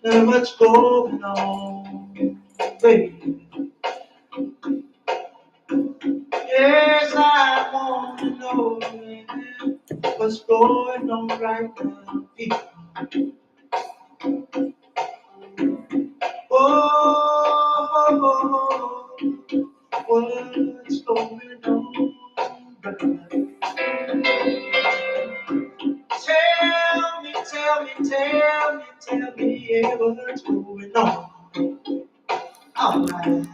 Not much going on, baby. Yes, I want to know, man, what's going on right now. Oh, what's going on right now? Tell me, yeah, what's going on? All right.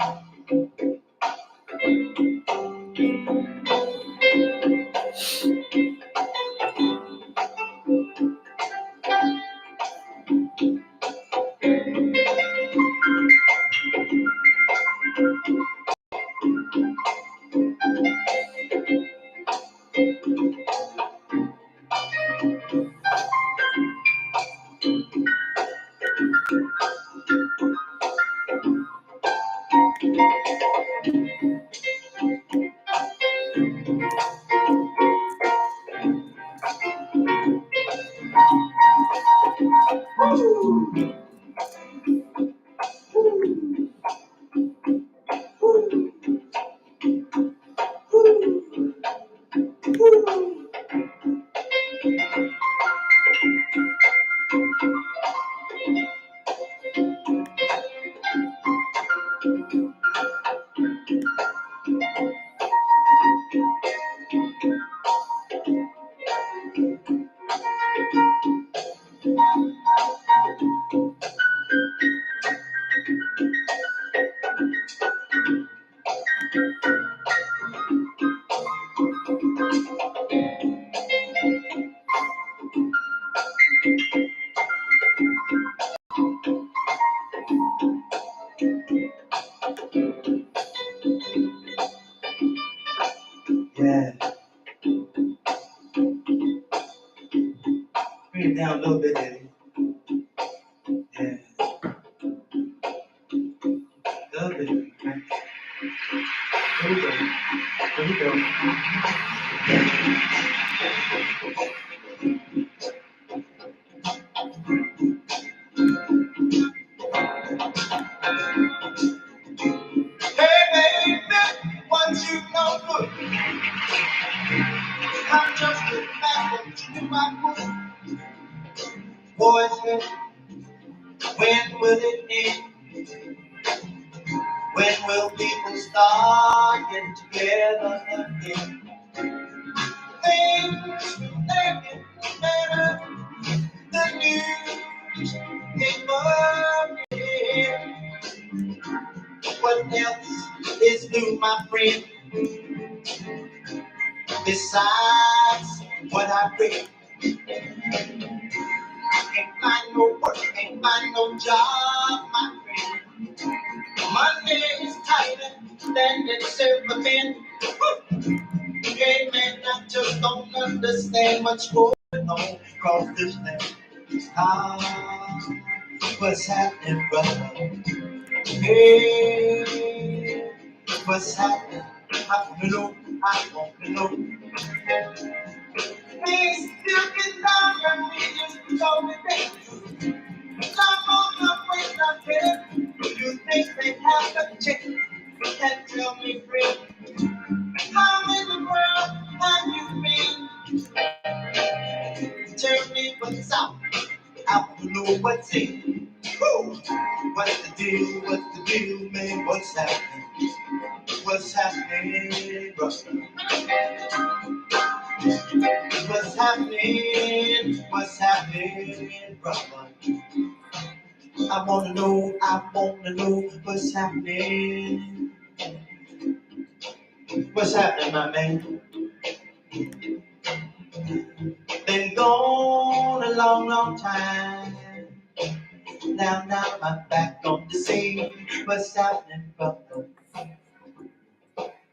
Yeah. Bring it down a little bit, Eddie. Yeah. A little bit. Okay. Here we go. Here we go. Hey, baby, what you know good? I'm just a man that you my good. Boys, when will it end? When will people start getting together again? Things they get better. The news ain't working. What else is new, my friend? Besides what I read, can't find no work, can't find no job, my friend. Monday is tighter than it's ever been. Hey man, I just don't understand what's going on across this land. Ah, what's happening, brother? Hey, what's happening? I want to know, I want to know. Things still get down when we used to go with it. Some on the way not here. You think they have to check? Can't tell me, friend. How in the world have you been? Tell me what's up. I want to know what's in. Woo! What's the deal? What's the deal, man? What's happening? What's happening, brother? What's happening? What's happening, brother? I wanna know what's happening. What's happening, my man? Been gone a long, long time. Now I'm back on the scene. What's happening, brother?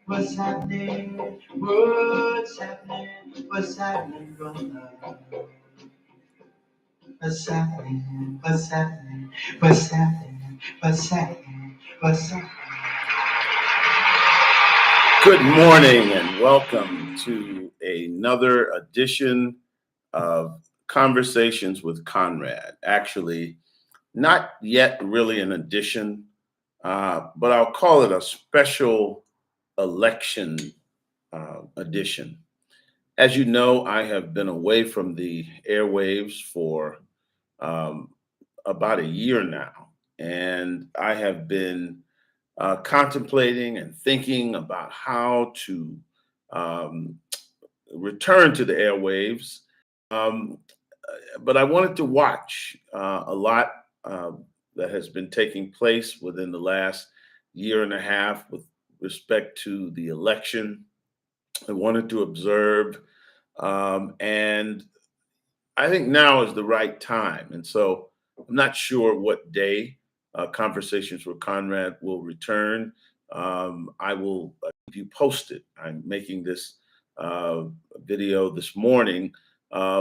What's happening? What's happening? What's happening, brother? What's happening? What's happening? What's happening? What's happening? What's happening? Good morning and welcome to another edition of Conversations with Conrad. Actually, not yet really an addition, but I'll call it a special election edition. As you know, I have been away from the airwaves for um, about a year now, and I have been contemplating and thinking about how to um, return to the airwaves. Um, but I wanted to watch a lot uh, that has been taking place within the last year and a half with respect to the election. I wanted to observe, and I think now is the right time. And so I'm not sure what day Conversations with Conrad will return. I will keep you posted. I'm making this uh, video this morning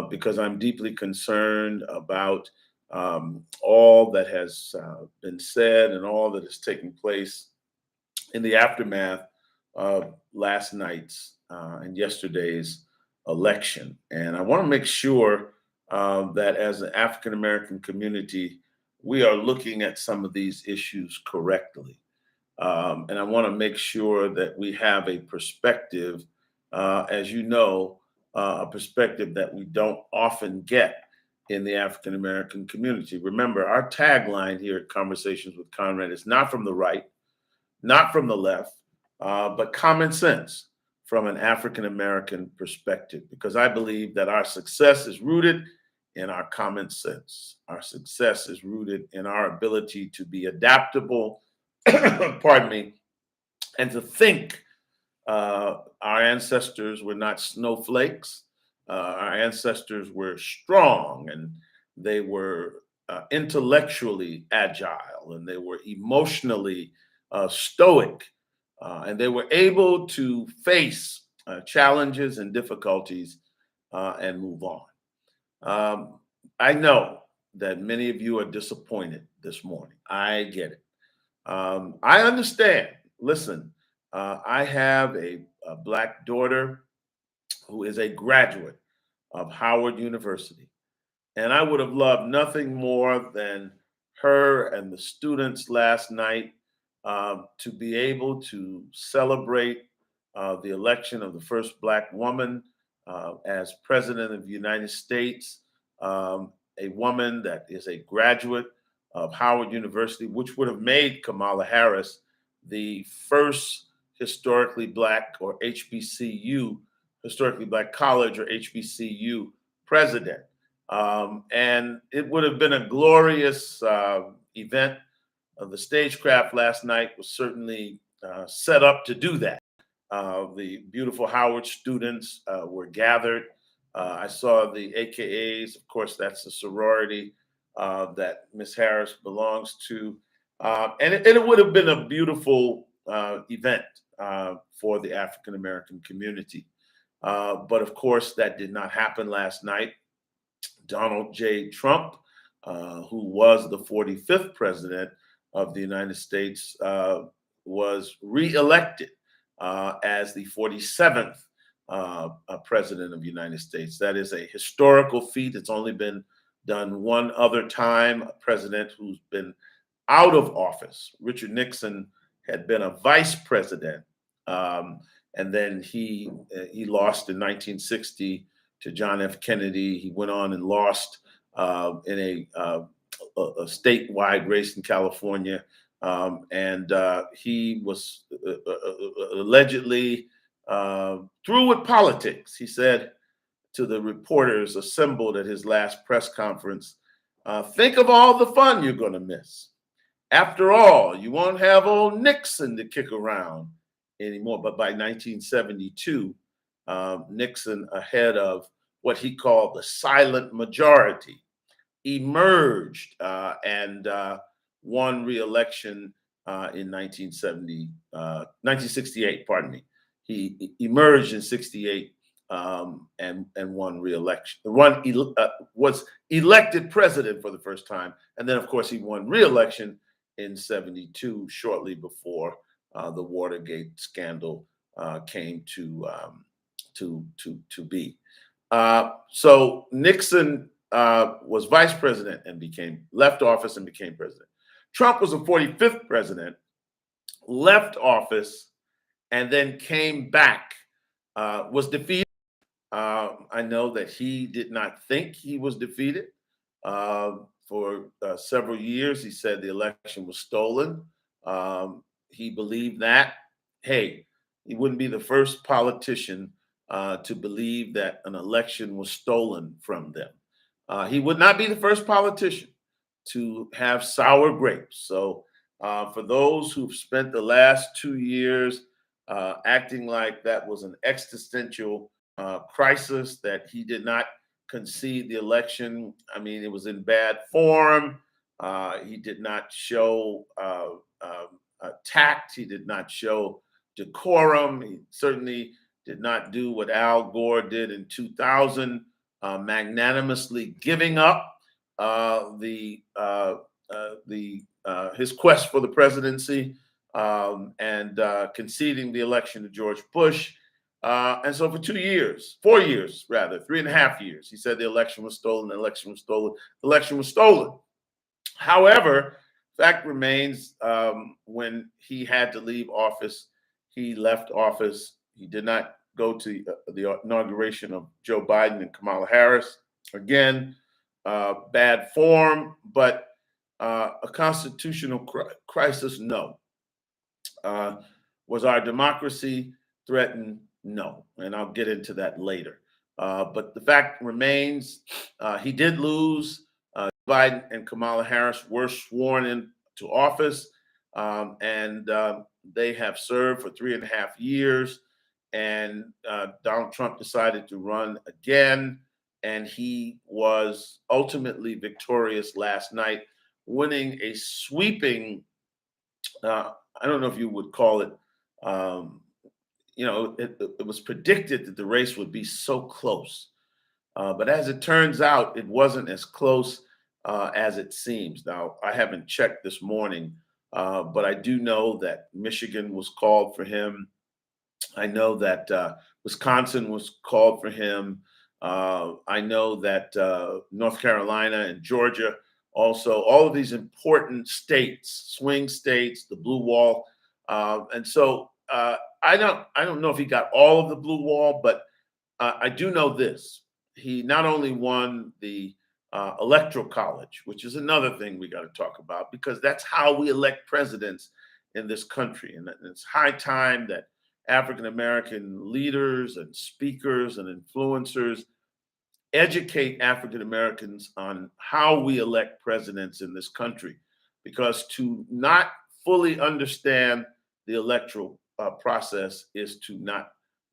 because I'm deeply concerned about all that has been said and all that is taking place in the aftermath of last night's and yesterday's election. And I want to make sure that as an African American community, we are looking at some of these issues correctly. And I want to make sure that we have a perspective, as you know, a perspective that we don't often get in the African American community. Remember, our tagline here at Conversations with Conrad is not from the right, not from the left, but common sense from an African American perspective, because I believe that our success is rooted in our common sense. Our success is rooted in our ability to be adaptable, pardon me, and to think. Our ancestors were not snowflakes. Our ancestors were strong and they were intellectually agile and they were emotionally stoic and they were able to face challenges and difficulties and move on. Um, I know that many of you are disappointed this morning. I get it. I understand. Listen, I have a Black daughter who is a graduate of Howard University. And I would have loved nothing more than her and the students last night to be able to celebrate the election of the first Black woman as President of the United States, a woman that is a graduate of Howard University, which would have made Kamala Harris the first historically Black or HBCU, historically Black college or HBCU president. And it would have been a glorious event. The stagecraft last night was certainly set up to do that. The beautiful Howard students were gathered. I saw the AKAs. Of course, that's the sorority that Miss Harris belongs to. And it would have been a beautiful event for the African American community. But of course, that did not happen last night. Donald J. Trump, who was the 45th president of the United States, was reelected as the 47th president of the United States. That is a historical feat. It's only been done one other time. A president who's been out of office. Richard Nixon had been a vice president, and then he lost in 1960 to John F. Kennedy. He went on and lost in a statewide race in California. And he was allegedly through with politics. He said to the reporters assembled at his last press conference, think of all the fun you're going to miss. After all, you won't have old Nixon to kick around anymore. But by 1972, Nixon, ahead of what he called the silent majority, emerged and won re-election in 1968, pardon me. He emerged in 68 and won re-election. Was elected president for the first time. And then, of course, he won re-election in 72, shortly before the Watergate scandal came to be. So Nixon was vice president and left office and became president. Trump was the 45th president, left office, and then came back, was defeated. I know that he did not think he was defeated. For several years, he said the election was stolen. He believed that. Hey, he wouldn't be the first politician to believe that an election was stolen from them. He would not be the first politician to have sour grapes. So for those who've spent the last 2 years acting like that was an existential crisis, that he did not concede the election. I mean, it was in bad form. He did not show tact. He did not show decorum. He certainly did not do what Al Gore did in 2000, magnanimously giving up his quest for the presidency and conceding the election to George Bush. And so for 2 years, 4 years rather, 3.5 years, he said the election was stolen, the election was stolen, the election was stolen. However, fact remains, when he had to leave office, he left office. He did not go to the inauguration of Joe Biden and Kamala Harris. Again, bad form, but a constitutional crisis, no. Was our democracy threatened? No. And I'll get into that later. But the fact remains, he did lose. Biden and Kamala Harris were sworn into office, and they have served for 3.5 years. And Donald Trump decided to run again, and he was ultimately victorious last night, winning a sweeping, I don't know if you would call it, it was predicted that the race would be so close. But as it turns out, it wasn't as close as it seems. Now, I haven't checked this morning, but I do know that Michigan was called for him. I know that Wisconsin was called for him. I know that North Carolina and Georgia also, all of these important states, swing states, the blue wall. And so I don't know if he got all of the blue wall, but I do know this. He not only won the electoral college, which is another thing we got to talk about, because that's how we elect presidents in this country. And it's high time that African-American leaders and speakers and influencers educate African-Americans on how we elect presidents in this country, because to not fully understand the electoral process is to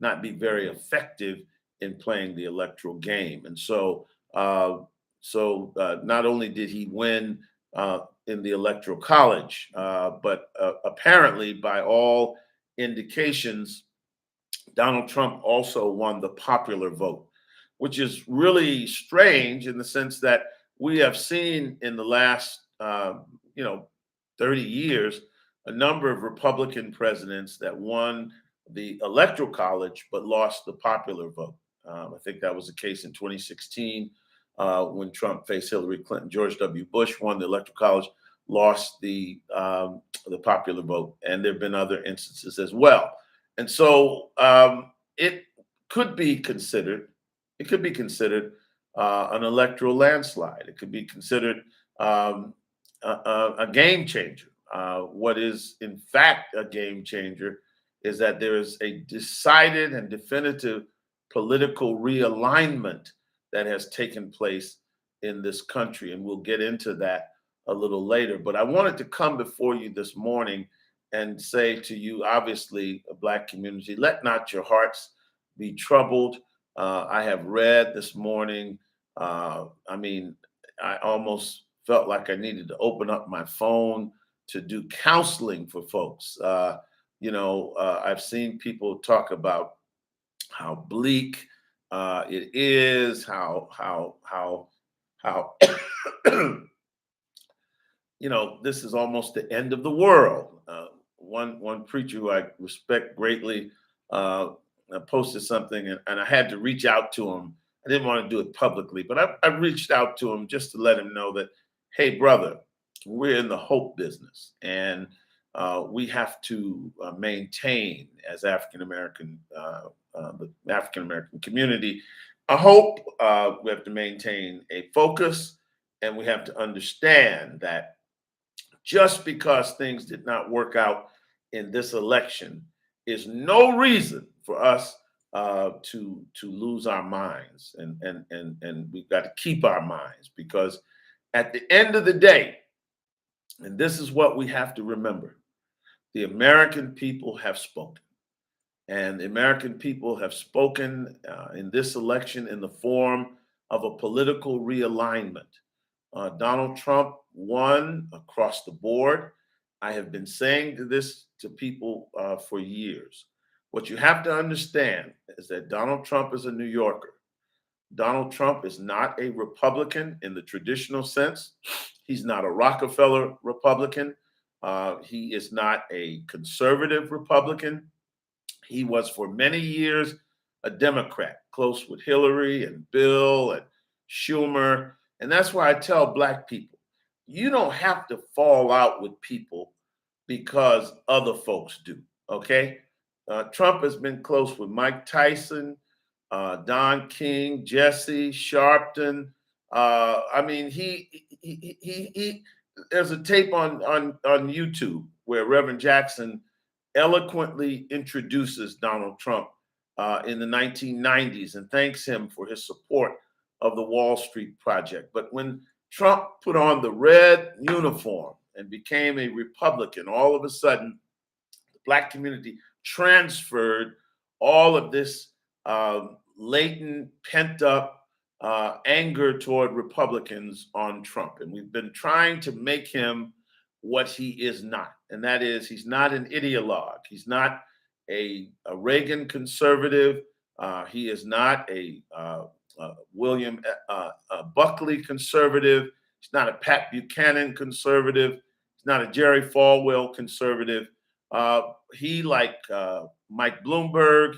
not be very effective in playing the electoral game. And so not only did he win in the electoral college, but apparently by all indications, Donald Trump also won the popular vote, which is really strange in the sense that we have seen in the last 30 years a number of Republican presidents that won the electoral college but lost the popular vote. I think that was the case in 2016 when Trump faced Hillary Clinton. George W. Bush won the electoral college, lost the popular vote, and there have been other instances as well. And so it could be considered. It could be considered an electoral landslide. It could be considered a game changer. What is in fact a game changer is that there is a decided and definitive political realignment that has taken place in this country. And we'll get into that a little later. But I wanted to come before you this morning and say to you, obviously, a Black community, let not your hearts be troubled. I have read this morning, I almost felt like I needed to open up my phone to do counseling for folks. I've seen people talk about how bleak it is, how this is almost the end of the world. One preacher who I respect greatly posted something, and I had to reach out to him. I didn't want to do it publicly, but I reached out to him just to let him know that, hey, brother, we're in the hope business, and we have to maintain, as African American, the African American community, a hope. We have to maintain a focus, and we have to understand that just because things did not work out in this election is no reason for us to lose our minds, and we've got to keep our minds, because at the end of the day, and this is what we have to remember, the American people have spoken. And the American people have spoken in this election in the form of a political realignment. Donald Trump won across the board. I have been saying this to people for years. What you have to understand is that Donald Trump is a New Yorker. Donald Trump is not a Republican in the traditional sense. He's not a Rockefeller Republican. He is not a conservative Republican. He was for many years a Democrat, close with Hillary and Bill and Schumer. And that's why I tell Black people, you don't have to fall out with people because other folks do, okay? Trump has been close with Mike Tyson, Don King, Jesse Sharpton. I mean, he there's a tape on YouTube where Reverend Jackson eloquently introduces Donald Trump in the 1990s and thanks him for his support of the Wall Street Project. But when Trump put on the red uniform and became a Republican, all of a sudden, the Black community transferred all of this latent, pent-up anger toward Republicans on Trump. And we've been trying to make him what he is not. And that is, he's not an ideologue. He's not a Reagan conservative. He is not a William Buckley conservative. He's not a Pat Buchanan conservative. He's not a Jerry Falwell conservative. He, like Mike Bloomberg,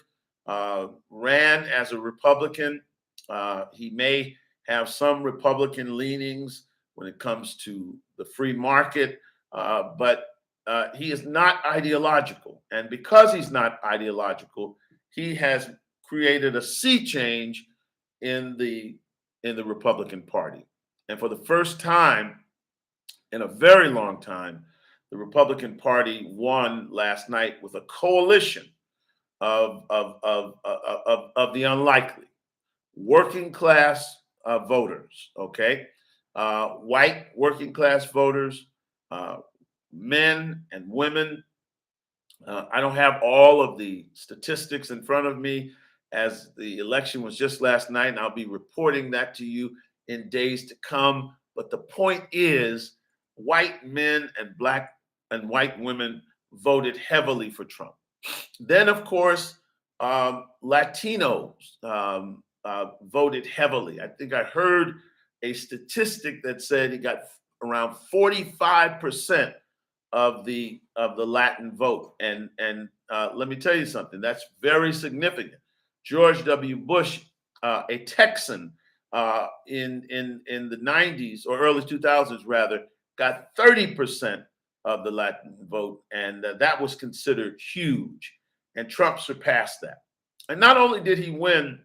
ran as a Republican. He may have some Republican leanings when it comes to the free market, but he is not ideological. And because he's not ideological, he has created a sea change in the Republican Party. And for the first time in a very long time, the Republican Party won last night with a coalition of the unlikely, working class voters, okay? White working class voters, men and women. I don't have all of the statistics in front of me, as the election was just last night, and I'll be reporting that to you in days to come. But the point is, white men and Black and white women voted heavily for Trump. Then, of course, Latinos voted heavily. I think I heard a statistic that said he got around 45% of the Latin vote, and let me tell you something, that's very significant. George W. Bush, a Texan, in the 90s or early 2000s rather, got 30% of the Latin vote, and that was considered huge. And Trump surpassed that. And not only did he win,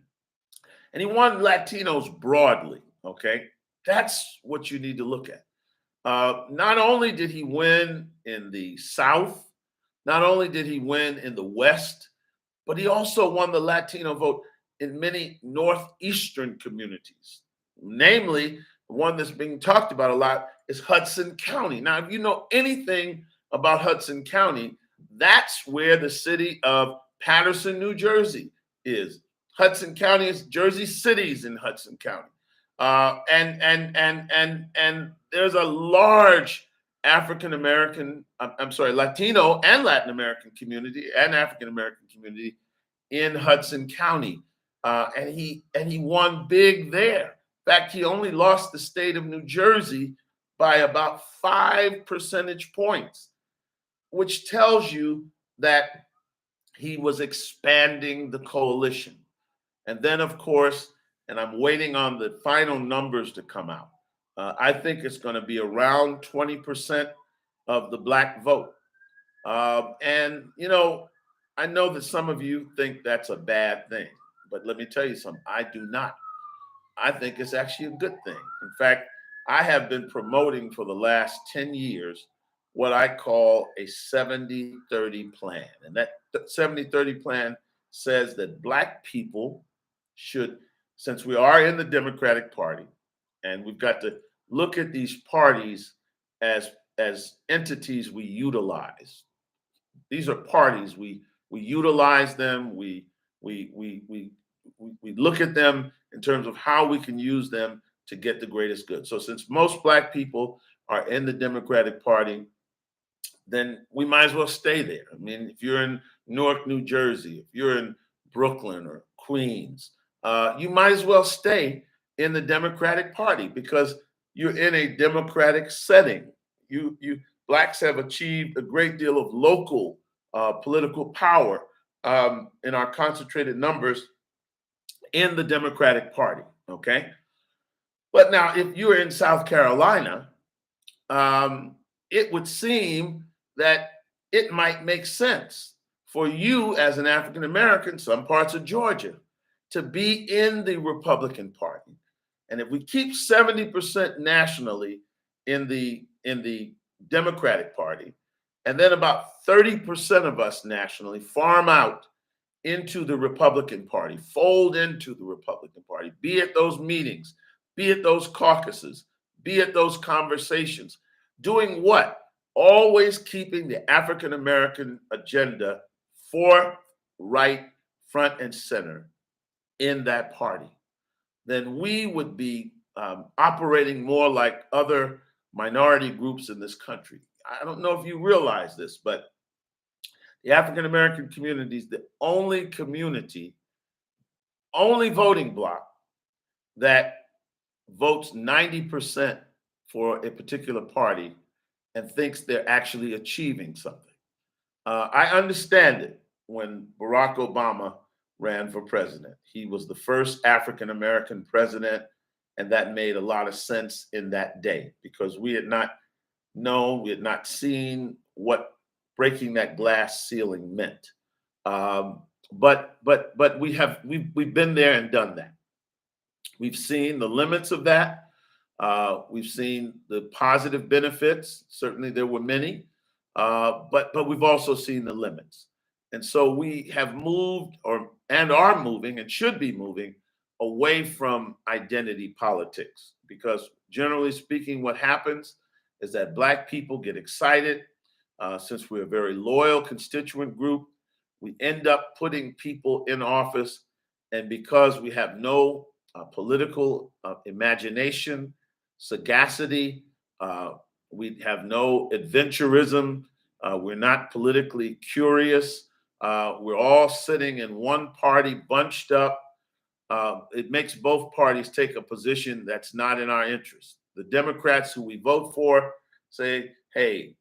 and he won Latinos broadly, okay? That's what you need to look at. Not only did he win in the South, not only did he win in the West, but he also won the Latino vote in many Northeastern communities. Namely, the one that's being talked about a lot is Hudson County. Now, if you know anything about Hudson County, that's where the city of Paterson, New Jersey is. Hudson County is Jersey City's in Hudson County. And there's a large Latino and Latin American community and African American community in Hudson County, and he won big there. In fact, he only lost the state of New Jersey by about 5 percentage points, which tells you that he was expanding the coalition. And then, of course, and I'm waiting on the final numbers to come out. I think it's going to be around 20% of the Black vote. And, I know that some of you think that's a bad thing, but let me tell you something. I do not. I think it's actually a good thing. In fact, I have been promoting for the last 10 years what I call a 70-30 plan. And that 70-30 plan says that Black people should, since we are in the Democratic Party, and we've got to look at these parties as entities we utilize. These are parties. We utilize them. We look at them in terms of how we can use them to get the greatest good. So since most Black people are in the Democratic Party, then we might as well stay there. I mean, if you're in Newark, New Jersey, if you're in Brooklyn or Queens, you might as well stay in the Democratic Party because you're in a democratic setting. You Blacks have achieved a great deal of local political power in our concentrated numbers in the Democratic Party, okay? But now, if you're in South Carolina, it would seem that it might make sense for you as an African American, some parts of Georgia, to be in the Republican Party. And if we keep 70% nationally in the Democratic Party, and then about 30% of us nationally farm out into the Republican Party, fold into the Republican Party, be at those meetings, be at those caucuses, be at those conversations, doing what? Always keeping the African American agenda right, front and center in that party. Then we would be operating more like other minority groups in this country. I don't know if you realize this, but the African American community is the only voting bloc that votes 90% for a particular party and thinks they're actually achieving something. I understand it when Barack Obama ran for president. He was the first African American president, and that made a lot of sense in that day because we had not seen what breaking that glass ceiling meant. But we've been there and done that. We've seen the limits of that. We've seen the positive benefits. Certainly, there were many, but we've also seen the limits. And so we have moved, and are moving, and should be moving away from identity politics. Because generally speaking, what happens is that Black people get excited. Since we're a very loyal constituent group, we end up putting people in office, and because we have no political imagination, sagacity, we have no adventurism, we're not politically curious, we're all sitting in one party bunched up. It makes both parties take a position that's not in our interest. The Democrats who we vote for say, hey,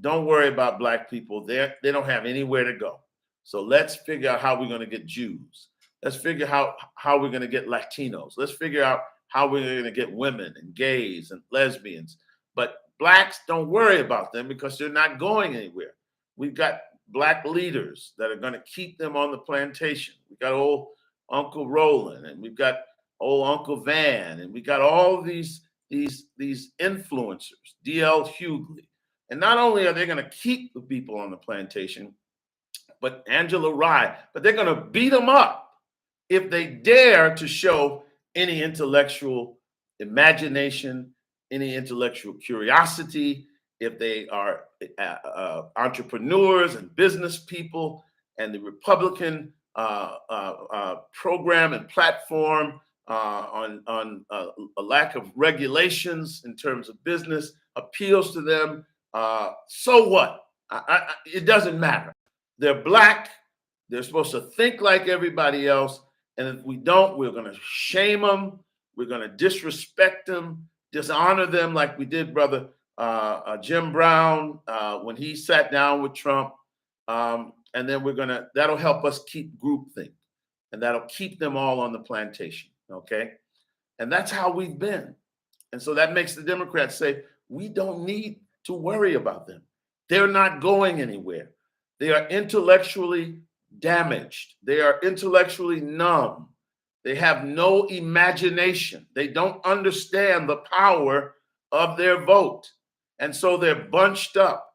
don't worry about Black people. They don't have anywhere to go. So let's figure out how we're going to get Jews. Let's figure out how we're going to get Latinos. Let's figure out how we're going to get women and gays and lesbians. But Blacks, don't worry about them because they're not going anywhere. We've got Black leaders that are going to keep them on the plantation. We got old Uncle Roland, and we've got old Uncle Van, and we got all these influencers, D.L. Hughley. And not only are they going to keep the people on the plantation, but Angela Rye, but they're going to beat them up if they dare to show any intellectual imagination, any intellectual curiosity, if they are entrepreneurs and business people, and the Republican program and platform on a lack of regulations in terms of business appeals to them. So what? It doesn't matter. They're Black. They're supposed to think like everybody else. And if we don't, we're going to shame them. We're going to disrespect them, dishonor them like we did Brother Jim Brown when he sat down with Trump. And then that'll help us keep groupthink. And that'll keep them all on the plantation. okay? And that's how we've been. And so that makes the Democrats say, we don't need to worry about them. They're not going anywhere. They are intellectually damaged. They are intellectually numb. They have no imagination. They don't understand the power of their vote. And so they're bunched up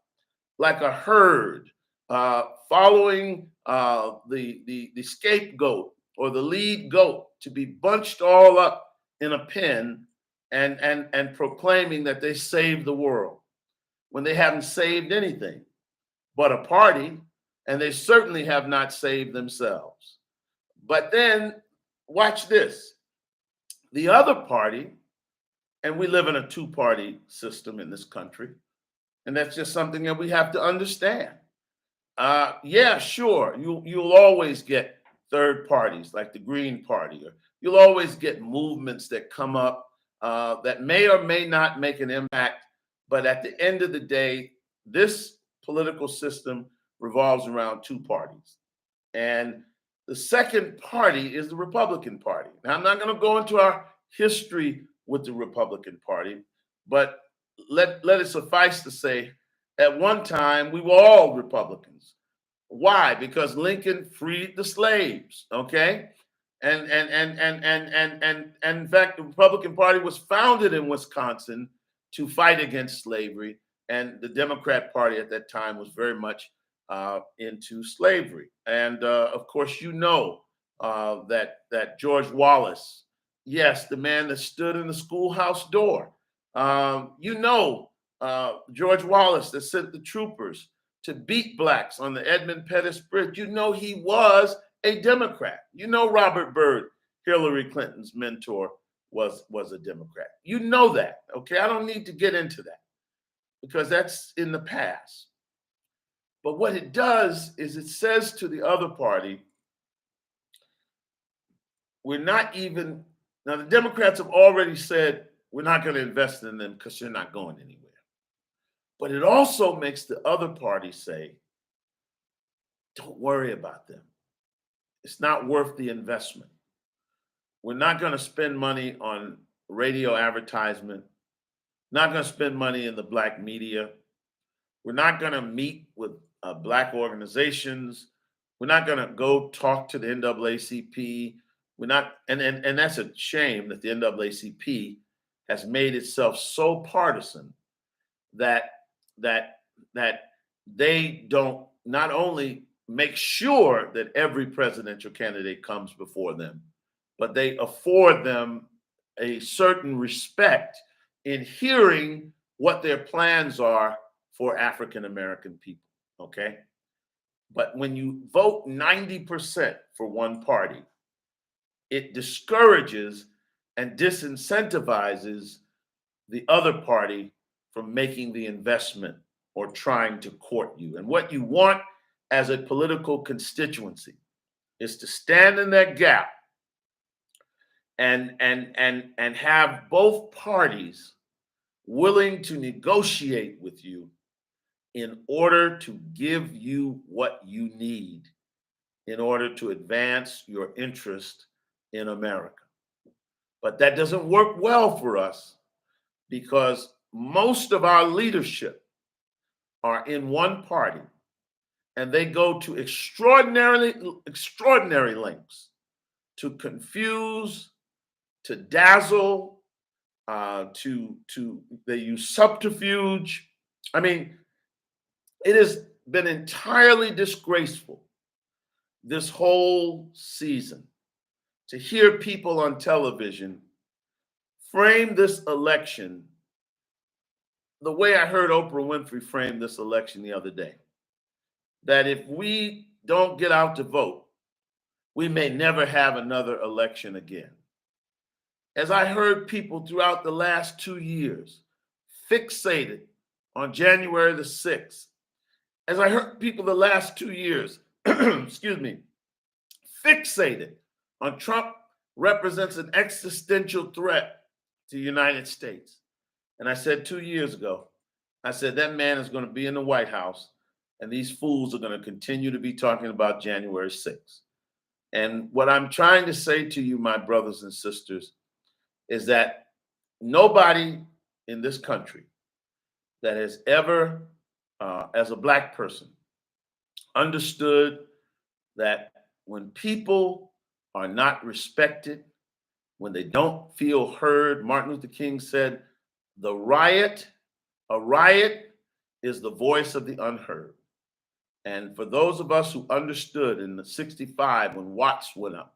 like a herd, following the scapegoat or the lead goat, to be bunched all up in a pen and proclaiming that they saved the world when they haven't saved anything but a party, and they certainly have not saved themselves. But then watch this. The other party, and we live in a two-party system in this country, and that's just something that we have to understand. Yeah, sure, you'll always get third parties like the Green Party, or you'll always get movements that come up that may or may not make an impact. But at the end of the day, this political system revolves around two parties. And the second party is the Republican Party. Now, I'm not going to go into our history with the Republican Party, but let it suffice to say, at one time, we were all Republicans. Why? Because Lincoln freed the slaves, okay? And in fact, the Republican Party was founded in Wisconsin to fight against slavery, and the Democrat Party at that time was very much into slavery. And of course, you know that George Wallace, yes, the man that stood in the schoolhouse door, George Wallace that sent the troopers to beat blacks on the Edmund Pettus Bridge. You know he was a Democrat. You know Robert Byrd, Hillary Clinton's mentor, was a Democrat. You know that, okay? I don't need to get into that because that's in the past. But what it does is it says to the other party, we're not even, now the Democrats have already said we're not going to invest in them because they're not going anywhere. But it also makes the other party say, don't worry about them. It's not worth the investment. We're not going to spend money on radio advertisement, not going to spend money in the black media. We're not going to meet with black organizations. We're not going to go talk to the NAACP. We're not, and that's a shame that the NAACP has made itself so partisan that they don't not only make sure that every presidential candidate comes before them, but they afford them a certain respect in hearing what their plans are for African American people, okay? But when you vote 90% for one party, it discourages and disincentivizes the other party from making the investment or trying to court you. And what you want as a political constituency is to stand in that gap and have both parties willing to negotiate with you in order to give you what you need in order to advance your interest in America. But that doesn't work well for us because most of our leadership are in one party, and they go to extraordinary lengths to confuse, to dazzle, they use subterfuge. I mean, it has been entirely disgraceful this whole season to hear people on television frame this election the way I heard Oprah Winfrey frame this election the other day, that if we don't get out to vote, we may never have another election again. As I heard people throughout the last 2 years fixated on January the 6th, as I heard people the last 2 years, excuse me, fixated on Trump represents an existential threat to the United States. And I said 2 years ago, I said that man is going to be in the White House and these fools are going to continue to be talking about January 6th. And what I'm trying to say to you, my brothers and sisters, is that nobody in this country that has ever, as a Black person, understood that when people are not respected, when they don't feel heard, Martin Luther King said, a riot is the voice of the unheard. And for those of us who understood in the 65 when Watts went up,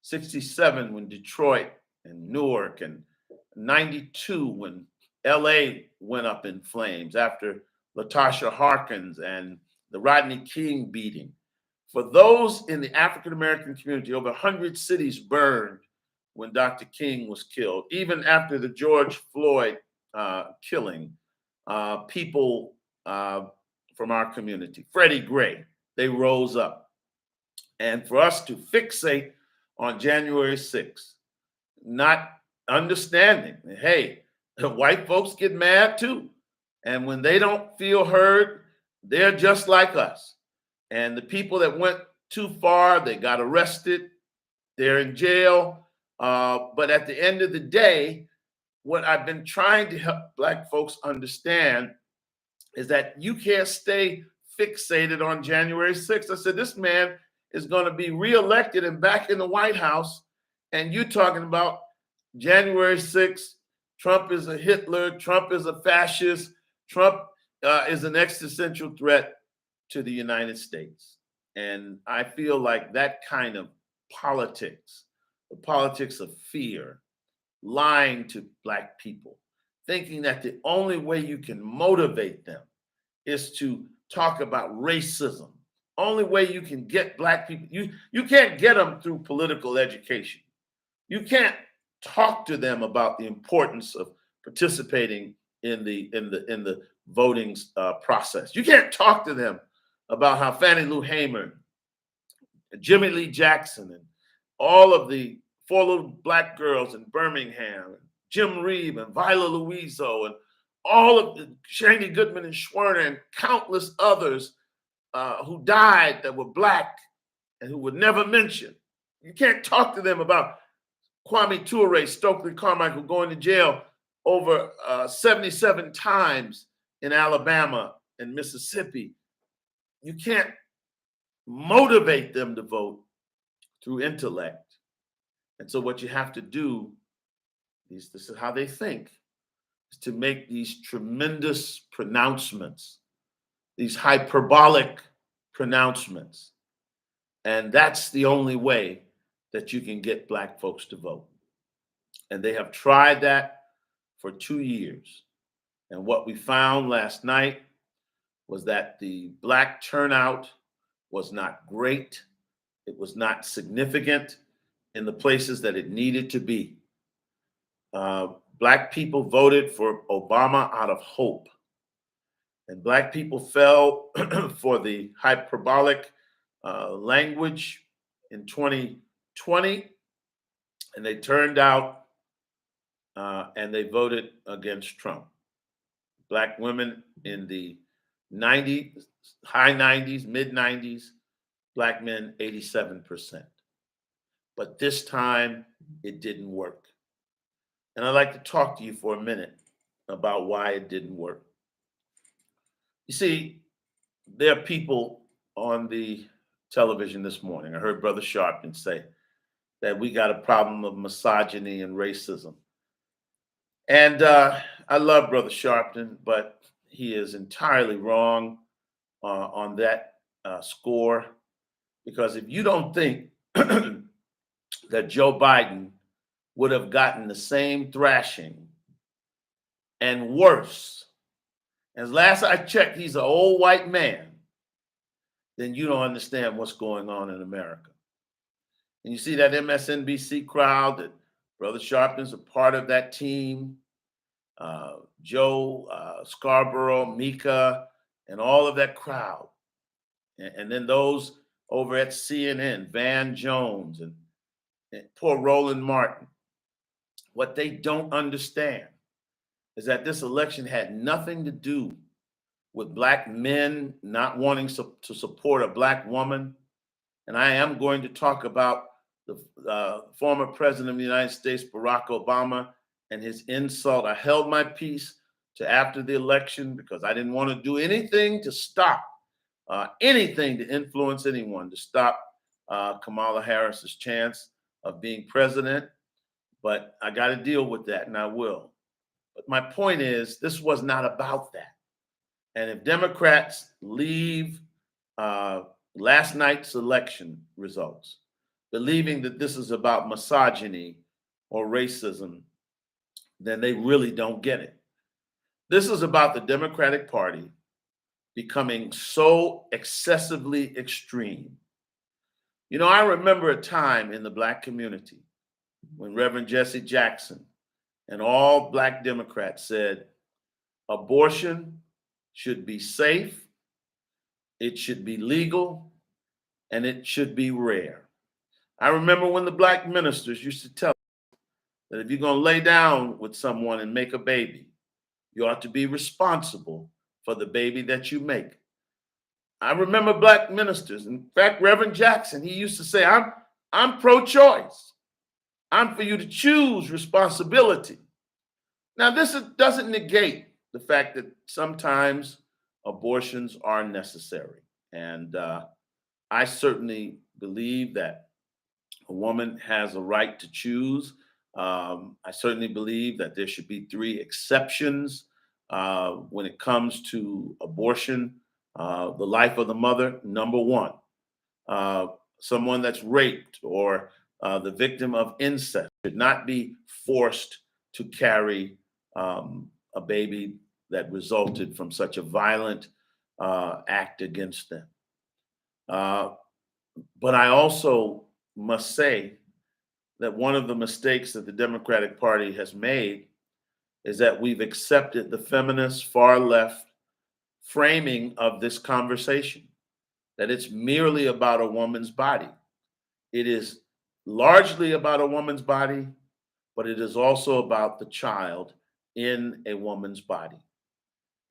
67 when Detroit and Newark, and 92 when LA went up in flames after Latasha Harkins and the Rodney King beating. For those in the African American community, over 100 cities burned when Dr. King was killed. Even after the George Floyd killing, people from our community, Freddie Gray, they rose up. And for us to fixate on January 6th, not understanding, hey, white folks get mad too. And when they don't feel heard, they're just like us. And the people that went too far, they got arrested, they're in jail. But at the end of the day, what I've been trying to help Black folks understand is that you can't stay fixated on January 6th. I said, this man is going to be reelected and back in the White House, and you're talking about January 6th, Trump is a Hitler, Trump is a fascist, Trump is an existential threat to the United States. And I feel like that kind of politics, the politics of fear, lying to Black people, thinking that the only way you can motivate them is to talk about racism. Only way you can get Black people, you can't get them through political education. You can't talk to them about the importance of participating in the voting process. You can't talk to them about how Fannie Lou Hamer, Jimmy Lee Jackson, and all of the 4 little Black girls in Birmingham, and Jim Reeb and Viola Louiso, and all of the Shandy Goodman and Schwerner, and countless others who died that were Black and who were never mentioned. You can't talk to them about Kwame Ture, Stokely Carmichael going to jail over 77 times in Alabama and Mississippi. You can't motivate them to vote through intellect. And so what you have to do is, this is how they think, is to make these tremendous pronouncements, these hyperbolic pronouncements. And that's the only way that you can get Black folks to vote. And they have tried that for 2 years. And what we found last night was that the Black turnout was not great. It was not significant in the places that it needed to be. Black people voted for Obama out of hope. And Black people fell for the hyperbolic language in 2020, and they turned out and they voted against Trump. Black women in the 90s, high 90s, mid 90s, Black men 87%. But this time it didn't work. And I'd like to talk to you for a minute about why it didn't work. You see, there are people on the television this morning. I heard Brother Sharpton say that we got a problem of misogyny and racism. And I love Brother Sharpton, but he is entirely wrong on that score. Because if you don't think that Joe Biden would have gotten the same thrashing and worse, as last I checked, he's an old white man, then you don't understand what's going on in America. And you see that MSNBC crowd, that Brother Sharpton's a part of that team, Joe Scarborough, Mika, and all of that crowd. And then those over at CNN, Van Jones and poor Roland Martin. What they don't understand is that this election had nothing to do with Black men not wanting to support a Black woman. And I am going to talk about the former president of the United States, Barack Obama, and his insult. I held my peace to after the election because I didn't want to do anything to stop, anything to influence anyone to stop Kamala Harris's chance of being president. But I got to deal with that, and I will. But my point is, this was not about that. And if Democrats leave last night's election results, believing that this is about misogyny or racism, then they really don't get it. This is about the Democratic Party becoming so excessively extreme. You know, I remember a time in the Black community when Reverend Jesse Jackson and all Black Democrats said abortion should be safe, it should be legal, and it should be rare. I remember when the Black ministers used to tell that if you're going to lay down with someone and make a baby, you ought to be responsible for the baby that you make. I remember Black ministers. In fact, Reverend Jackson, he used to say, I'm pro-choice. I'm for you to choose responsibility. Now, this doesn't negate the fact that sometimes abortions are necessary. And I certainly believe that a woman has a right to choose. I certainly believe that there should be 3 exceptions when it comes to abortion. The life of the mother, number 1. Someone that's raped or the victim of incest should not be forced to carry a baby that resulted from such a violent act against them. But I also must say that one of the mistakes that the Democratic Party has made is that we've accepted the feminist far left framing of this conversation, that it's merely about a woman's body. It is largely about a woman's body, but it is also about the child in a woman's body.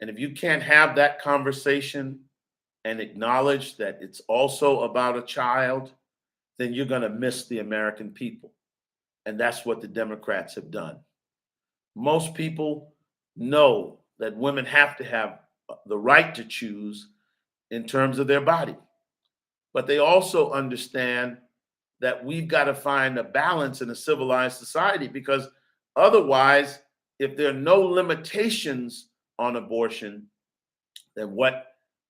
And if you can't have that conversation and acknowledge that it's also about a child, then you're going to miss the American people. And that's what the Democrats have done. Most people know that women have to have the right to choose in terms of their body. But they also understand that we've got to find a balance in a civilized society, because otherwise, if there are no limitations on abortion, then what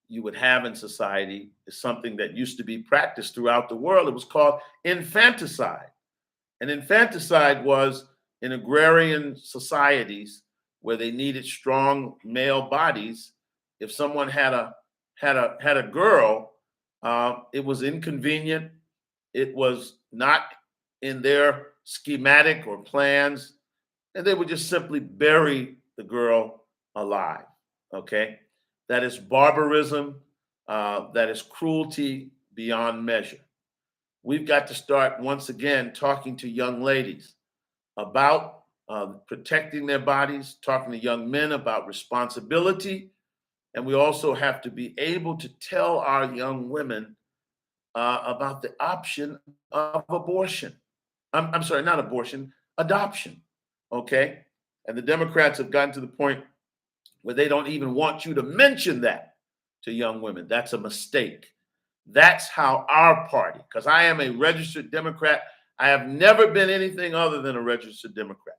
you would have in society is something that used to be practiced throughout the world. It was called infanticide. And infanticide was in agrarian societies where they needed strong male bodies. If someone had a girl, it was inconvenient. It was not in their schematic or plans, and they would just simply bury the girl alive. Okay, that is barbarism. That is cruelty beyond measure. We've got to start once again talking to young ladies about protecting their bodies, talking to young men about responsibility, and we also have to be able to tell our young women about the option of abortion. I'm sorry, not abortion, adoption. Okay. And the Democrats have gotten to the point where they don't even want you to mention that to young women. That's a mistake. That's how our party, because I am a registered Democrat. I have never been anything other than a registered Democrat.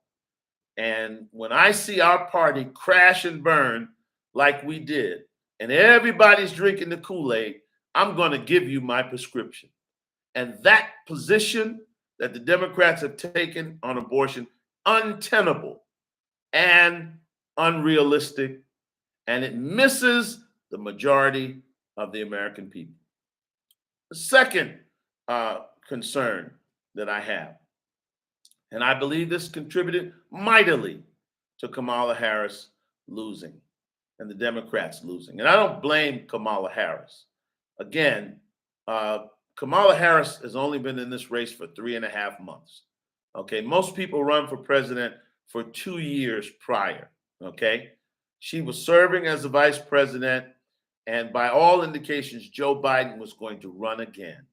And when I see our party crash and burn like we did, and everybody's drinking the Kool-Aid, I'm going to give you my prescription. And that position that the Democrats have taken on abortion, untenable and unrealistic, and it misses the majority of the American people. The second concern that I have, and I believe this contributed mightily to Kamala Harris losing and the Democrats losing. And I don't blame Kamala Harris. Again, Kamala Harris has only been in this race for 3.5 months. Okay, most people run for president for 2 years prior. Okay, she was serving as the vice president, and by all indications, Joe Biden was going to run again.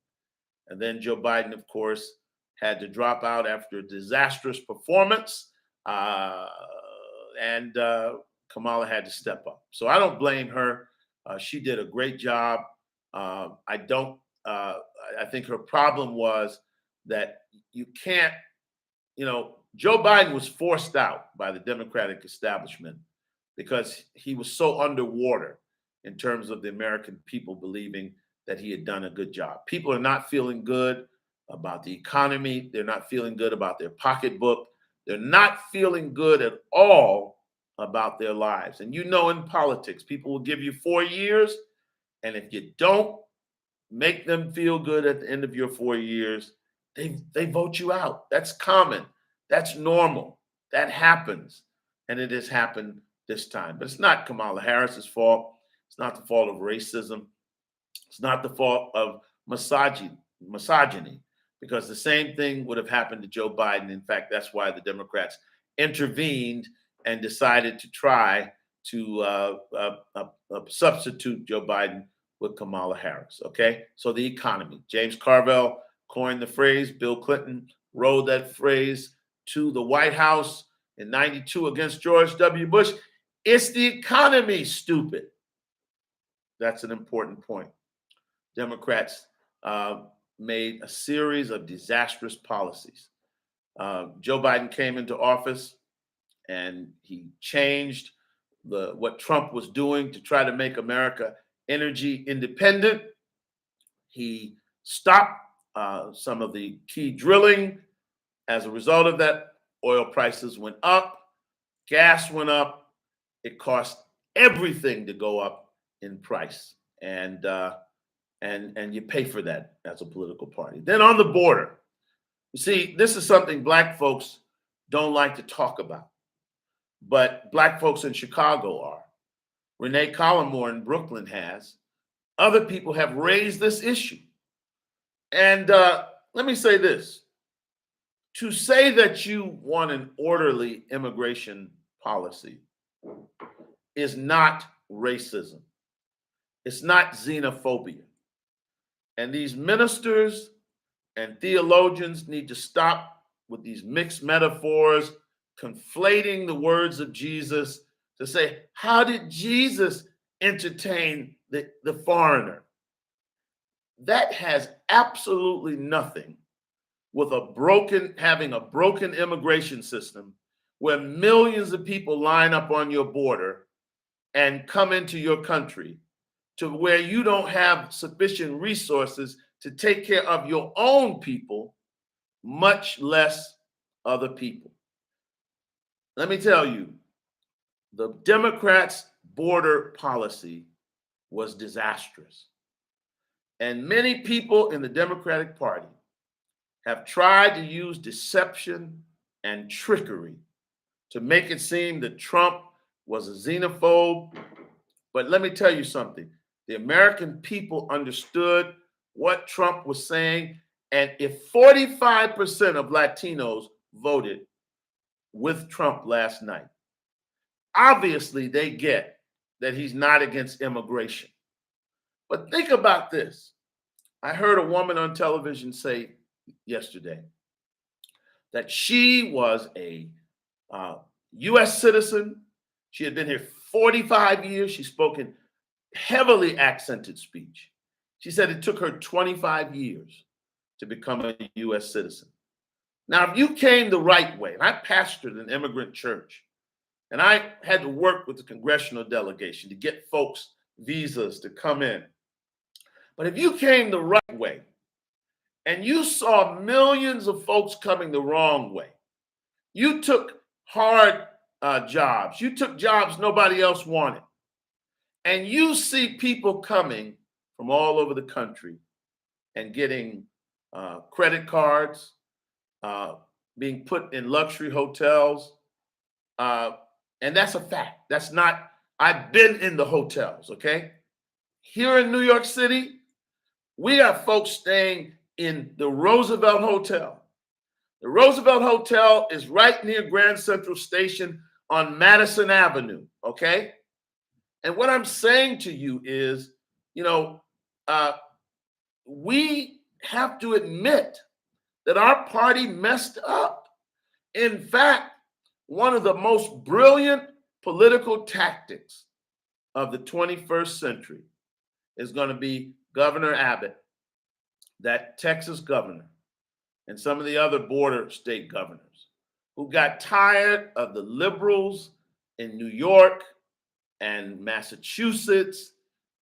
And then Joe Biden, of course, had to drop out after a disastrous performance. And Kamala had to step up. So I don't blame her. She did a great job. I don't. I think her problem was that you can't. Joe Biden was forced out by the Democratic establishment because he was so underwater in terms of the American people believing that he had done a good job. People are not feeling good about the economy. They're not feeling good about their pocketbook. They're not feeling good at all about their lives. And in politics, people will give you 4 years, and if you don't make them feel good at the end of your 4 years, they vote you out. That's common. That's normal. That happens. And it has happened this time. But it's not Kamala Harris's fault. It's not the fault of racism. It's not the fault of misogyny, because the same thing would have happened to Joe Biden. In fact, that's why the Democrats intervened and decided to try to substitute Joe Biden with Kamala Harris. Okay, so the economy. James Carville coined the phrase. Bill Clinton rode that phrase to the White House in '92 against George W. Bush. It's the economy, stupid. That's an important point. Democrats made a series of disastrous policies. Joe Biden came into office and he changed what Trump was doing to try to make America energy independent. He stopped some of the key drilling. As a result of that, oil prices went up, gas went up. It cost everything to go up in price, and you pay for that as a political party. Then on the border, you see, this is something Black folks don't like to talk about, but Black folks in Chicago are. Renee Collmore in Brooklyn has. Other people have raised this issue. And let me say this. To say that you want an orderly immigration policy is not racism. It's not xenophobia. And these ministers and theologians need to stop with these mixed metaphors, conflating the words of Jesus to say, how did Jesus entertain the foreigner? That has absolutely nothing with having a broken immigration system where millions of people line up on your border and come into your country, to where you don't have sufficient resources to take care of your own people, much less other people. Let me tell you, the Democrats' border policy was disastrous. And many people in the Democratic Party have tried to use deception and trickery to make it seem that Trump was a xenophobe. But let me tell you something. The American people understood what Trump was saying. And if 45% of Latinos voted with Trump last night, obviously they get that he's not against immigration. But think about this. I heard a woman on television say yesterday that she was a U.S. citizen. She had been here 45 years. She spoke in heavily accented speech. She said it took her 25 years to become a U.S. citizen. Now, if you came the right way, and I pastored an immigrant church, and I had to work with the congressional delegation to get folks visas to come in. But if you came the right way, and you saw millions of folks coming the wrong way, you took hard jobs, you took jobs nobody else wanted, and you see people coming from all over the country and getting credit cards, being put in luxury hotels, and that's a fact. That's not, I've been in the hotels, okay? Here in New York City, we have folks staying in the Roosevelt Hotel. The Roosevelt Hotel is right near Grand Central Station on Madison Avenue, okay? And what I'm saying to you is, we have to admit that our party messed up. In fact, one of the most brilliant political tactics of the 21st century is going to be Governor Abbott, that Texas governor, and some of the other border state governors who got tired of the liberals in New York and Massachusetts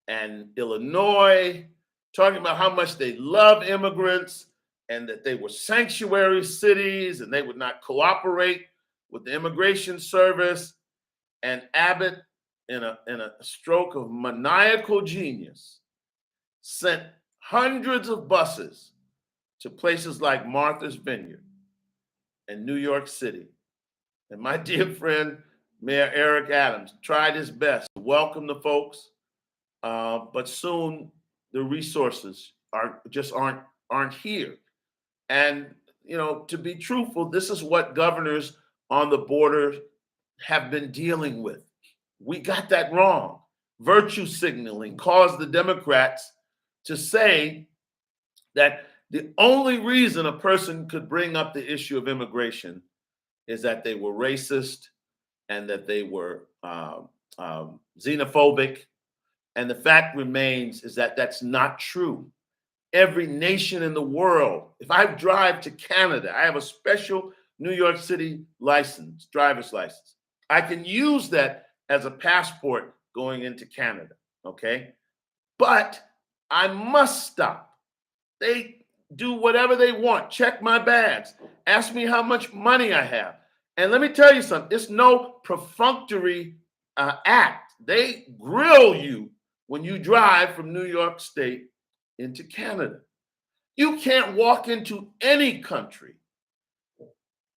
and Illinois talking about how much they love immigrants and that they were sanctuary cities and they would not cooperate with the immigration service. And Abbott, in a stroke of maniacal genius, sent hundreds of buses to places like Martha's Vineyard and New York City. And my dear friend, Mayor Eric Adams, tried his best to welcome the folks, but soon the resources aren't here. And to be truthful, this is what governors on the border have been dealing with. We got that wrong. Virtue signaling caused the Democrats to say that the only reason a person could bring up the issue of immigration is that they were racist and that they were xenophobic. And the fact remains is that that's not true. Every nation in the world, if I drive to Canada, I have a special New York City license, driver's license. I can use that as a passport going into Canada, okay? But I must stop. They do whatever they want, check my bags, ask me how much money I have. And let me tell you something, it's no perfunctory act. They grill you when you drive from New York State into Canada. You can't walk into any country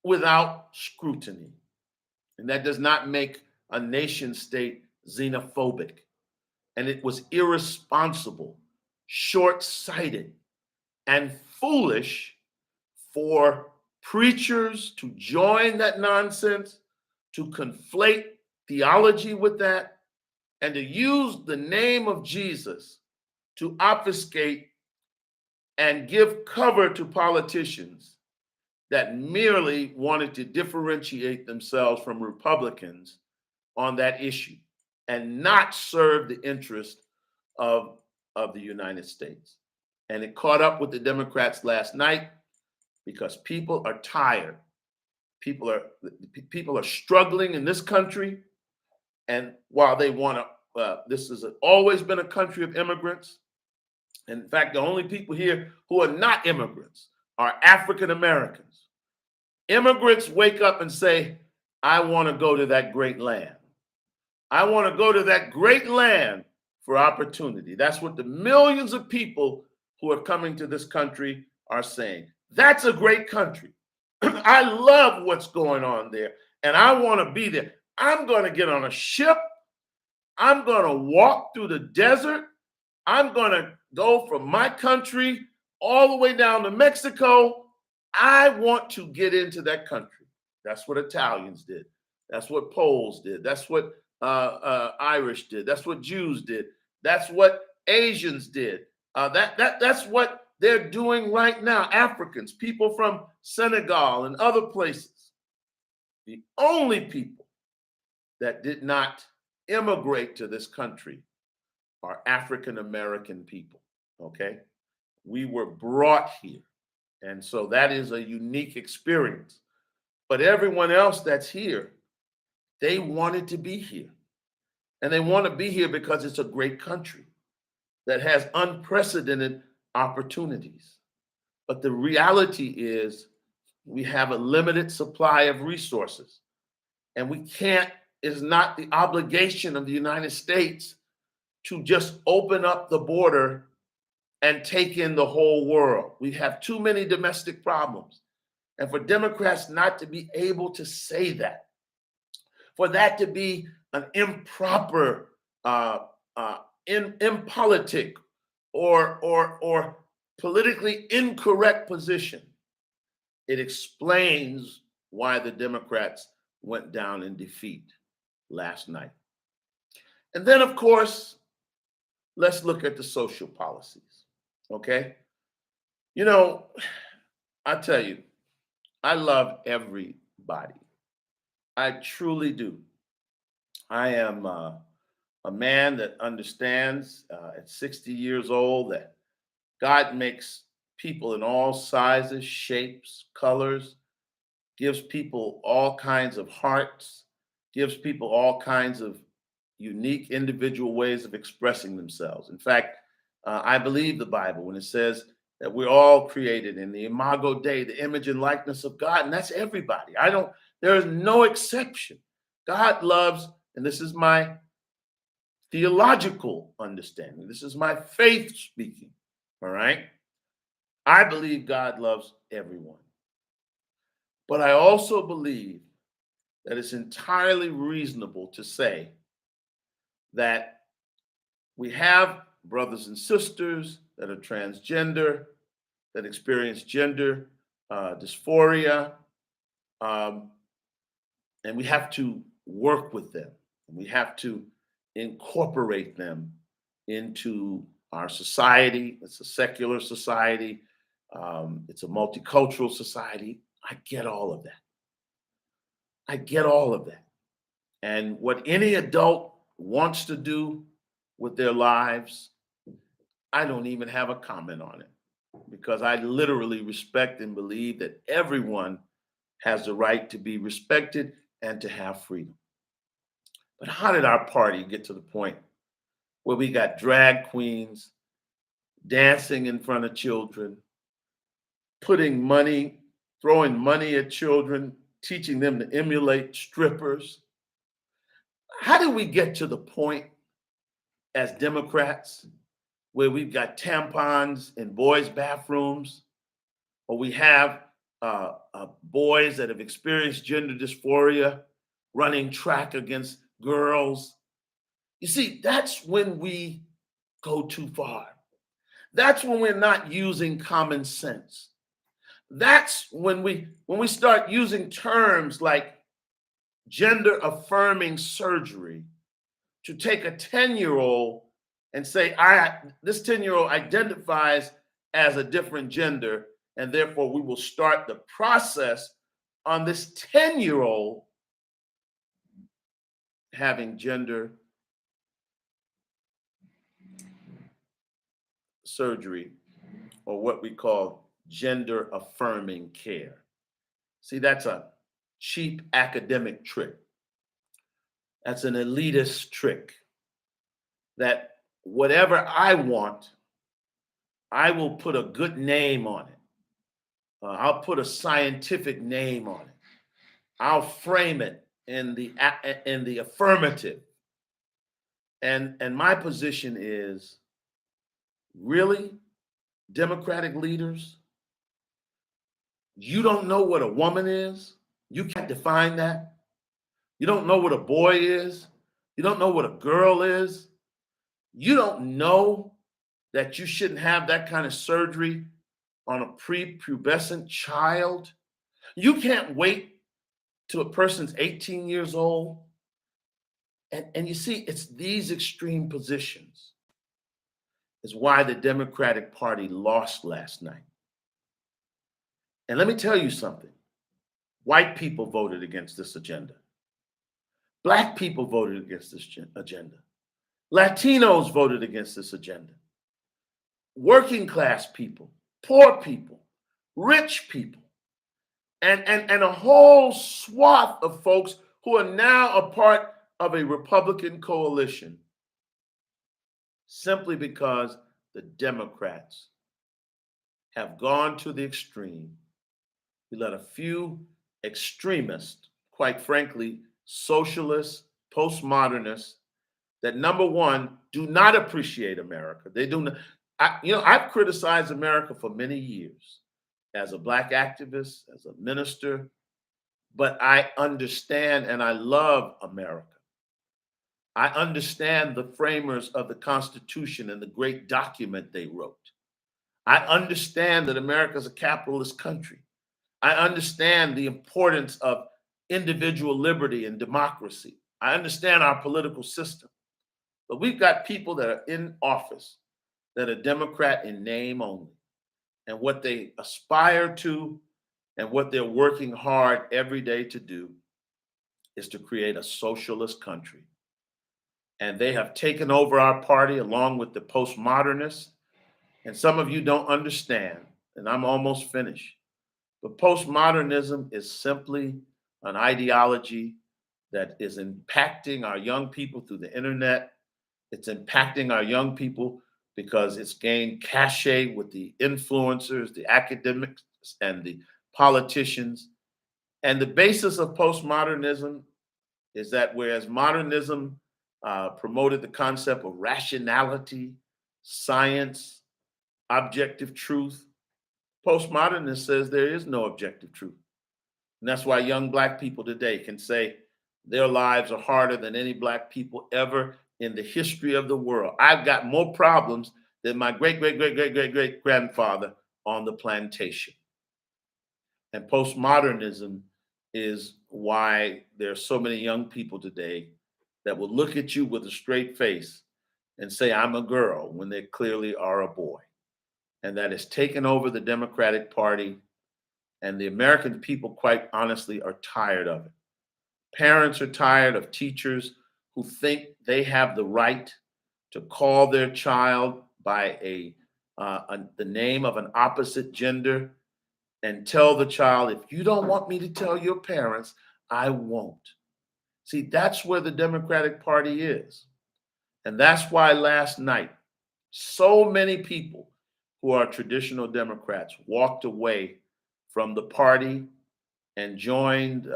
without scrutiny. And that does not make a nation state xenophobic. And it was irresponsible, short-sighted, and foolish for preachers to join that nonsense, to conflate theology with that, and to use the name of Jesus to obfuscate and give cover to politicians that merely wanted to differentiate themselves from Republicans on that issue and not serve the interest of the United States. And it caught up with the Democrats last night because people are tired. People are struggling in this country. And while they want to, this has always been a country of immigrants. In fact, the only people here who are not immigrants are African Americans. Immigrants wake up and say, I want to go to that great land. I want to go to that great land for opportunity. That's what the millions of people who are coming to this country are saying. That's a great country. I love what's going on there, and I want to be there. I'm going to get on a ship. I'm going to walk through the desert. I'm going to go from my country all the way down to Mexico. I want to get into that country. That's what Italians did. That's what Poles did. That's what Irish did. That's what Jews did. That's what Asians did. That's what they're doing right now. Africans, people from Senegal and other places. The only people that did not immigrate to this country are African American people, okay? We were brought here. And so that is a unique experience. But everyone else that's here, they wanted to be here. And they want to be here because it's a great country that has unprecedented opportunities. But the reality is we have a limited supply of resources. And we can't, it's not the obligation of the United States to just open up the border and take in the whole world. We have too many domestic problems. And for Democrats not to be able to say that, for that to be an improper, impolitic, or politically incorrect position, it explains why the Democrats went down in defeat last night. And then, of course, let's look at the social policies, okay? You know, I tell you, I love everybody. I truly do. I am a man that understands at 60 years old that God makes people in all sizes, shapes, colors, gives people all kinds of hearts, gives people all kinds of unique individual ways of expressing themselves. In fact, I believe the Bible when it says that we're all created in the imago Dei, the image and likeness of God, and that's everybody. There is no exception. God loves, and this is my theological understanding, this is my faith speaking, all right? I believe God loves everyone. But I also believe that it's entirely reasonable to say that we have brothers and sisters that are transgender, that experience gender dysphoria, um, and we have to work with them. We have to incorporate them into our society. It's a secular society. It's a multicultural society. I get all of that. I get all of that. And what any adult wants to do with their lives, I don't even have a comment on it because I literally respect and believe that everyone has the right to be respected and to have freedom. But how did our party get to the point where we got drag queens dancing in front of children, putting money, throwing money at children, teaching them to emulate strippers? How did we get to the point as Democrats where we've got tampons in boys' bathrooms, or we have boys that have experienced gender dysphoria running track against girls? You see, that's when we go too far. That's when we're not using common sense. That's when we start using terms like gender affirming surgery to take a 10-year-old and say, this 10-year-old identifies as a different gender, and therefore we will start the process on this 10-year-old having gender surgery, or what we call gender affirming care. See, that's a cheap academic trick. That's an elitist trick that whatever I want, I will put a good name on it. I'll put a scientific name on it. I'll frame it in the affirmative. And my position is, really, Democratic leaders, you don't know what a woman is? You can't define that? You don't know what a boy is? You don't know what a girl is? You don't know that you shouldn't have that kind of surgery on a prepubescent child? You can't wait till a person's 18 years old. And you see, it's these extreme positions is why the Democratic Party lost last night. And let me tell you something. White people voted against this agenda. Black people voted against this agenda. Latinos voted against this agenda. Working class people, poor people, rich people, and a whole swath of folks who are now a part of a Republican coalition simply because the Democrats have gone to the extreme. We let a few extremists, quite frankly, socialists, postmodernists, that number one, do not appreciate America. They do not. I've criticized America for many years as a Black activist, as a minister, but I understand and I love America. I understand the framers of the Constitution and the great document they wrote. I understand that America is a capitalist country. I understand the importance of individual liberty and democracy. I understand our political system. But we've got people that are in office that are Democrat in name only. and what they aspire to and what they're working hard every day to do is to create a socialist country. And they have taken over our party along with the postmodernists. And some of you don't understand, and I'm almost finished. But postmodernism is simply an ideology that is impacting our young people through the internet. It's impacting our young people because it's gained cachet with the influencers, the academics, and the politicians. And the basis of postmodernism is that whereas modernism promoted the concept of rationality, science, objective truth, postmodernist says there is no objective truth. And that's why young Black people today can say their lives are harder than any Black people ever in the history of the world. I've got more problems than my great, great, great, great, great, great grandfather on the plantation. And postmodernism is why there are so many young people today that will look at you with a straight face and say, I'm a girl, when they clearly are a boy. And that has taken over the Democratic Party. And the American people, quite honestly, are tired of it. Parents are tired of teachers who think they have the right to call their child by the name of an opposite gender and tell the child, if you don't want me to tell your parents, I won't. See, that's where the Democratic Party is. And that's why last night, so many people who are traditional Democrats walked away from the party and joined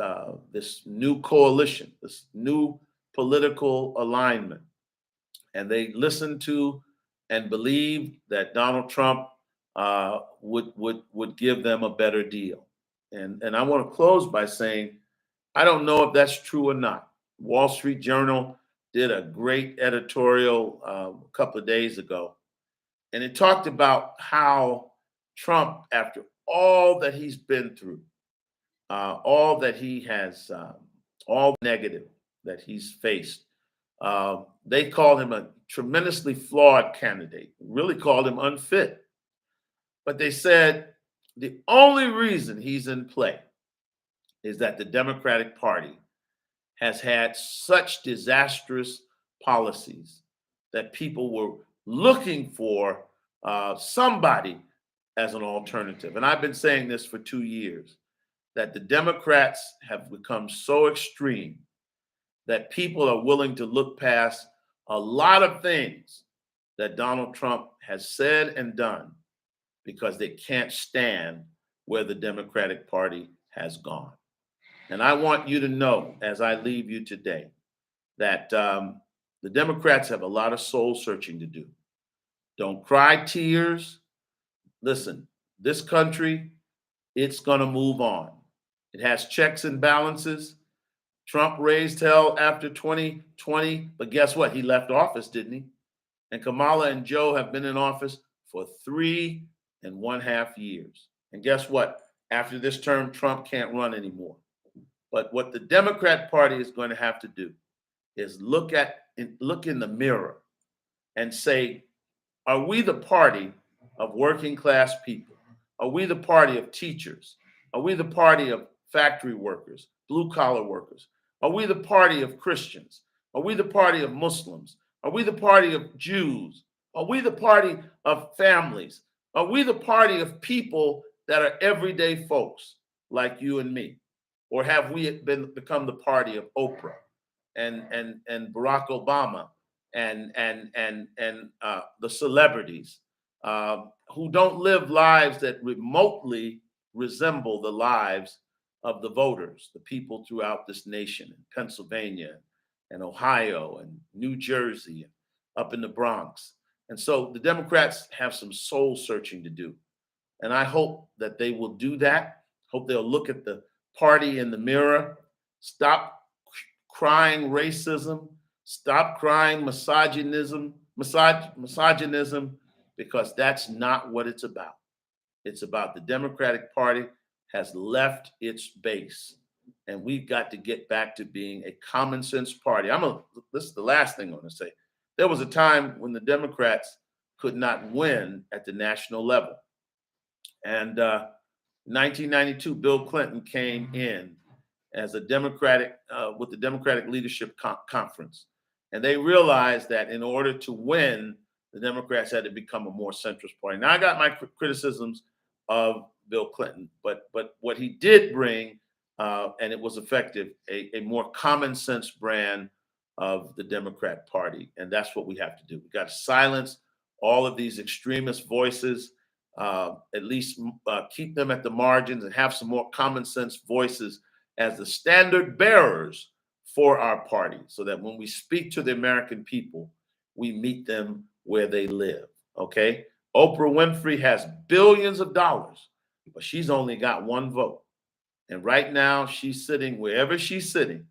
this new coalition, this new political alignment. And they listened to and believed that Donald Trump would give them a better deal. And I want to close by saying, I don't know if that's true or not. Wall Street Journal did a great editorial a couple of days ago, and it talked about how Trump, after all that he's been through, all that he has, all negative that he's faced, they called him a tremendously flawed candidate, really called him unfit. But they said the only reason he's in play is that the Democratic Party has had such disastrous policies that people were looking for somebody as an alternative. And I've been saying this for 2 years, that the Democrats have become so extreme that people are willing to look past a lot of things that Donald Trump has said and done because they can't stand where the Democratic Party has gone. And I want you to know, as I leave you today, that the Democrats have a lot of soul searching to do. Don't cry tears. Listen, this country, it's going to move on. It has checks and balances. Trump raised hell after 2020, but guess what? He left office, didn't he? And Kamala and Joe have been in office for 3.5 years. And guess what? After this term, Trump can't run anymore. But what the Democrat Party is going to have to do is look in the mirror and say, are we the party of working class people? Are we the party of teachers? Are we the party of factory workers, blue collar workers? Are we the party of Christians? Are we the party of Muslims? Are we the party of Jews? Are we the party of families? Are we the party of people that are everyday folks like you and me? Or have we become the party of Oprah and Barack Obama and the celebrities who don't live lives that remotely resemble the lives of the voters, the people throughout this nation, in Pennsylvania and Ohio and New Jersey and up in the Bronx? And so the Democrats have some soul searching to do. And I hope that they will do that. Hope they'll look at the party in the mirror, stop crying racism, stop crying misogynism, because that's not what it's about. It's about the Democratic Party has left its base, and we've got to get back to being a common sense party. This is the last thing I'm going to say. There was a time when the Democrats could not win at the national level. And 1992, Bill Clinton came in as a Democratic with the Democratic Leadership Conference, and they realized that in order to win, the Democrats had to become a more centrist party. Now, I got my criticisms of Bill Clinton, but what he did bring, and it was effective, a more common sense brand of the Democrat Party, and that's what we have to do. We got to silence all of these extremist voices, at least keep them at the margins, and have some more common sense voices as the standard bearers for our party, so that when we speak to the American people, we meet them where they live. Okay. Oprah Winfrey has billions of dollars, but she's only got one vote. And right now, she's sitting wherever she's sitting,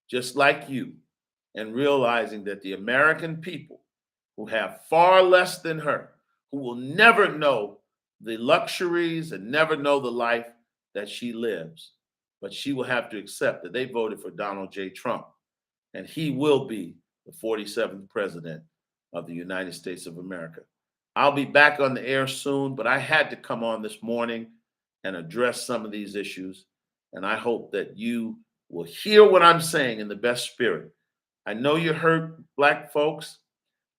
just like you, and realizing that the American people, who have far less than her, who will never know the luxuries and never know the life that she lives, but she will have to accept that they voted for Donald J. Trump, and he will be the 47th president of the United States of America. I'll be back on the air soon, but I had to come on this morning and address some of these issues, and I hope that you will hear what I'm saying in the best spirit. I know you hurt, Black folks.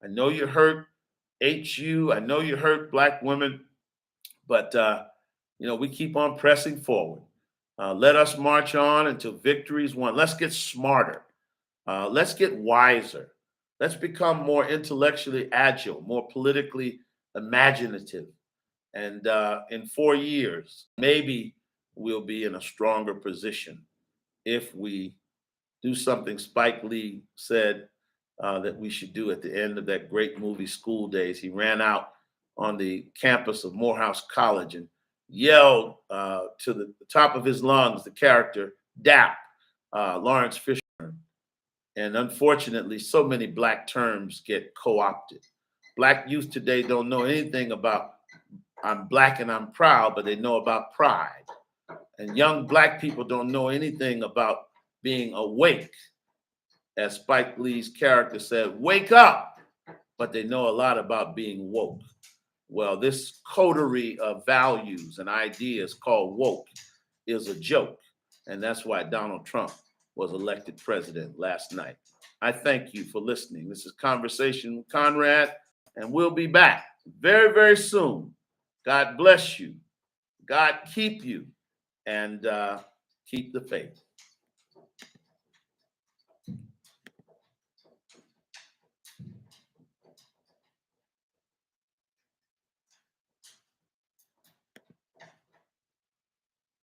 I know you hurt HU. I know you hurt Black women, but we keep on pressing forward. Let us march on until victory is won. Let's get smarter. Let's get wiser. Let's become more intellectually agile, more politically imaginative. And in 4 years, maybe we'll be in a stronger position if we do something Spike Lee said that we should do at the end of that great movie, School Days. He ran out on the campus of Morehouse College and yelled to the top of his lungs the character DAP, Lawrence Fishburne. And unfortunately, so many Black terms get co-opted. Black youth today don't know anything about I'm Black and I'm proud, but they know about pride. And young Black people don't know anything about being awake. As Spike Lee's character said, wake up, but they know a lot about being woke. Well, this coterie of values and ideas called woke is a joke. And that's why Donald Trump was elected president last night. I thank you for listening. This is Conversation with Conrad, and we'll be back very, very soon. God bless you. God keep you, and keep the faith.